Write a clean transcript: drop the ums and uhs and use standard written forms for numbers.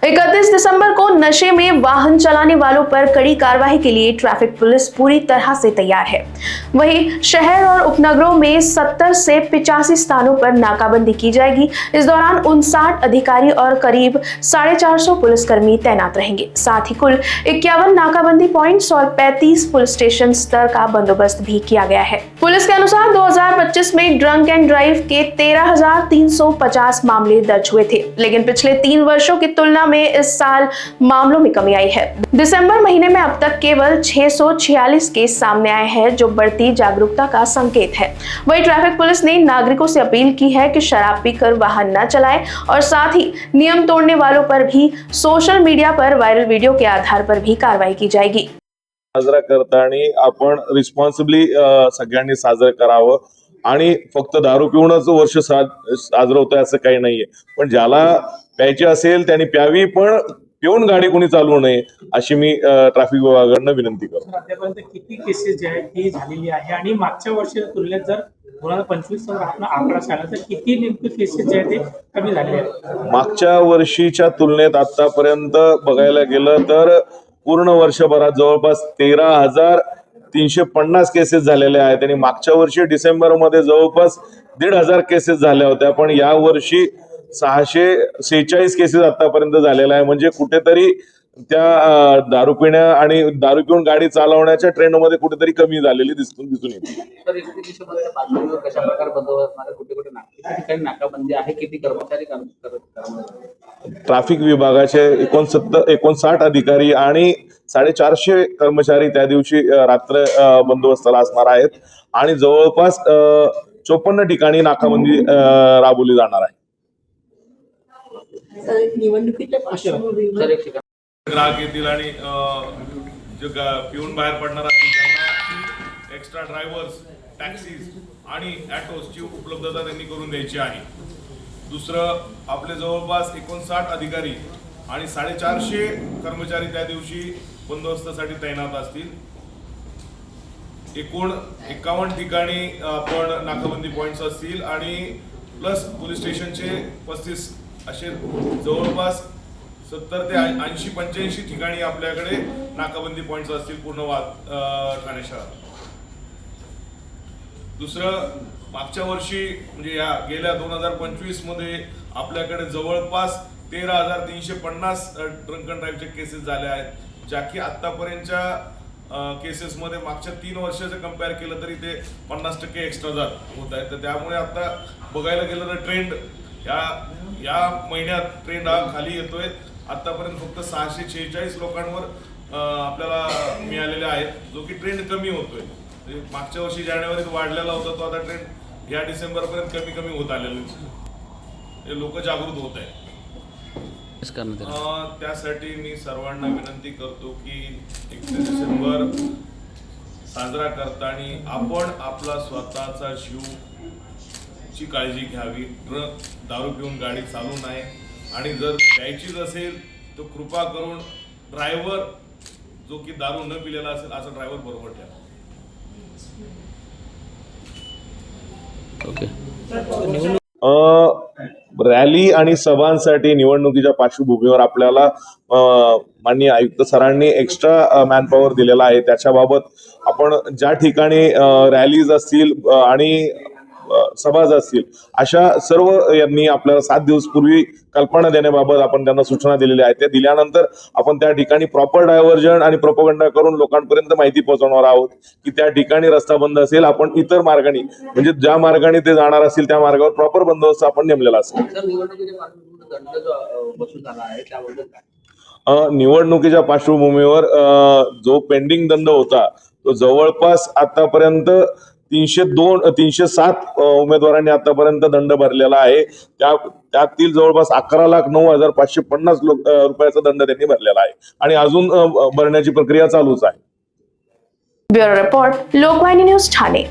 31 दिसंबर को नशे में वाहन चलाने वालों पर कड़ी कार्रवाई के लिए ट्रैफिक पुलिस पूरी तरह से तैयार है। वहीं शहर और उपनगरों में 70 से 85 स्थानों पर नाकाबंदी की जाएगी। इस दौरान 59 अधिकारी और करीब 450 पुलिसकर्मी तैनात रहेंगे। साथ ही कुल 51 नाकाबंदी पॉइंट्स और 35 पुलिस स्टेशन स्तर का बंदोबस्त भी किया गया है। पुलिस के अनुसार 2025 में ड्रंक एंड ड्राइव के 13,350 मामले दर्ज हुए थे, लेकिन पिछले 3 वर्षों की तुलना में इस साल मामलों में कमी आई है। दिसंबर महीने में अब तक केवल 646 केस सामने आए हैं, जो बढ़ती जागरूकता का संकेत है। वहीं ट्रैफिक पुलिस ने नागरिकों से अपील की है कि शराब पीकर वाहन न चलाएं और साथ ही नियम तोड़ने वालों पर भी सोशल मीडिया पर वायरल वीडियो के आधार पर भी कार्रवाई की जाएगी। साजरा करताना आपण रिस्पॉन्सिबली सगळ्यांनी साजरं करावं आणि फक्त दारू पिऊनच वर्ष साजरं होतं असं काही नाहीये, पण ज्याला प्यायची असेल त्यांनी प्यावी, पण पिऊन गाडी कोणी चालवू नये अशी मी ट्रॅफिक विभागाकडनं विनंती करतो। आतापर्यंत किती केसेस जे आहेत ती झालेली आहे आणि मागच्या वर्षाच्या तुलनेत जर 2025 चा आपण आकडा सांगला तर किती नेमके केसेस जे आहेत ते कमी झाले आहेत? मागच्या वर्षीच्या तुलनेत आतापर्यंत बघायला गेलं तर पूर्ण वर्षभरात जवळपास 13,350 केसेस झालेले आहेत आणि मागच्या वर्षी डिसेंबर मध्ये जवळपास 1,500 केसेस झाल्या होत्या, पण या वर्षी 646 केसेस आतापर्यंत झालेला आहे। म्हणजे कुठेतरी त्या दारू पिण्या आणि दारू पिऊन गाडी चालवण्याच्या ट्रेंड मध्ये कुठेतरी कमी झालेली दिसून येते। तर 31 डिसेंबरच्या पार्श्वभूमीवर कशा प्रकारे बंदोबस्त असणार, कुठे ठिकाणी नाकाबंदी आहे, किती कर्मचारी काम करत? ट्रॅफिक विभागाचे 59 अधिकारी आणि 450 कर्मचारी त्या दिवशी रात्र बंदोबस्ताला असणार आहेत आणि जवळपास 54 ठिकाणी नाकाबंदी राबवली जाणार आहे। निवडणुकीच्या पार्श्वभूमीवर ग्राहक येतील आणि जे पिऊन बाहेर पडणार असतील त्यांना एक्स्ट्रा ड्रायव्हर्स, टॅक्सीज आणि ॲटोजची उपलब्धता त्यांनी करून द्यायची आहे। दुसरं, आपले जवळपास 59 अधिकारी आणि 450 कर्मचारी त्या दिवशी बंदोबस्तासाठी तैनात असतील। एकूण 51 ठिकाणी आपण नाकाबंदी पॉइंट्स असतील आणि प्लस पोलीस स्टेशनचे 35 असे जवळपास 70 ते 80-85 ठिकाणी आपल्याकडे नाकाबंदी पॉइंट्स असतील पूर्ण ठाणे शहरात। दुसरं, मागच्या वर्षी म्हणजे या गेल्या 2025 मध्ये आपल्याकडे जवळपास 13,350 ड्रंक अँड ड्राईव्हचे केसेस झाले आहेत, ज्या की आतापर्यंतच्या केसेस मध्ये मागच्या 3 वर्षाचं कंपेअर केलं तरी ते 50% एक्स्ट्रा होत आहेत। तर त्यामुळे आता बघायला गेलं तर ट्रेंड या महिन्यात ट्रेंड हा खाली येतोय। आतापर्यंत फक्त 646 लोकांवर आपल्याला मिळालेले आहेत, जो की ट्रेंड कमी होतोय। मागच्या वर्षी जानेवारीत वाढलेला होता तो आता ट्रेंड या डिसेंबर पर्यंत कमी होत आलेला, लोक जागृत होत आहेत। त्यासाठी मी सर्वांना विनंती करतो की 31 डिसेंबर साजरा करताना आपण आपला स्वतःचा जीवची काळजी घ्यावी, दारू पिऊन गाडी चालवू नये आणि जर प्यायचीच असेल तर कृपा करून ड्रायव्हर जो की दारू न पिलेला असेल असा ड्रायव्हर बरोबर ठेवा। रॅली आणि सभांसाठी निवडणुकीच्या पार्श्वभूमीवर आपल्याला माननीय आयुक्त सरांनी एक्स्ट्रा मॅनपॉवर दिलेला आहे। त्याच्याबाबत आपण ज्या ठिकाणी रॅलीज असतील आणि सभा असतील अशा सर्व यांनी आपल्याला 7 दिवस पूर्वी कल्पना देण्याबाबत आपण त्यांना सूचना दिलेल्या आहेत। त्या दिल्यानंतर आपण त्या ठिकाणी प्रॉपर डायव्हर्जन आणि प्रोपगंडा करून लोकांपर्यंत माहिती पोहोचवणार आहोत की त्या ठिकाणी रस्ता बंद असेल, आपण इतर मार्गाने म्हणजे ज्या मार्गाने ते जाणार असतील त्या मार्गावर प्रॉपर बंदोबस्त आपण नेमलेला असेल। निवडणुकीच्या पार्श्वभूमीवर जो पेंडिंग दंड होता तो जवळपास आतापर्यंत 307 उमेदवारांनी आतापर्यंत दंड भरलेला आहे। त्यातील जवळपास 11,09,550 रुपयाचा दंड त्यांनी भरलेला आहे आणि अजून भरण्याची प्रक्रिया चालूच आहे। Bureau report, Lokvahini news Thane.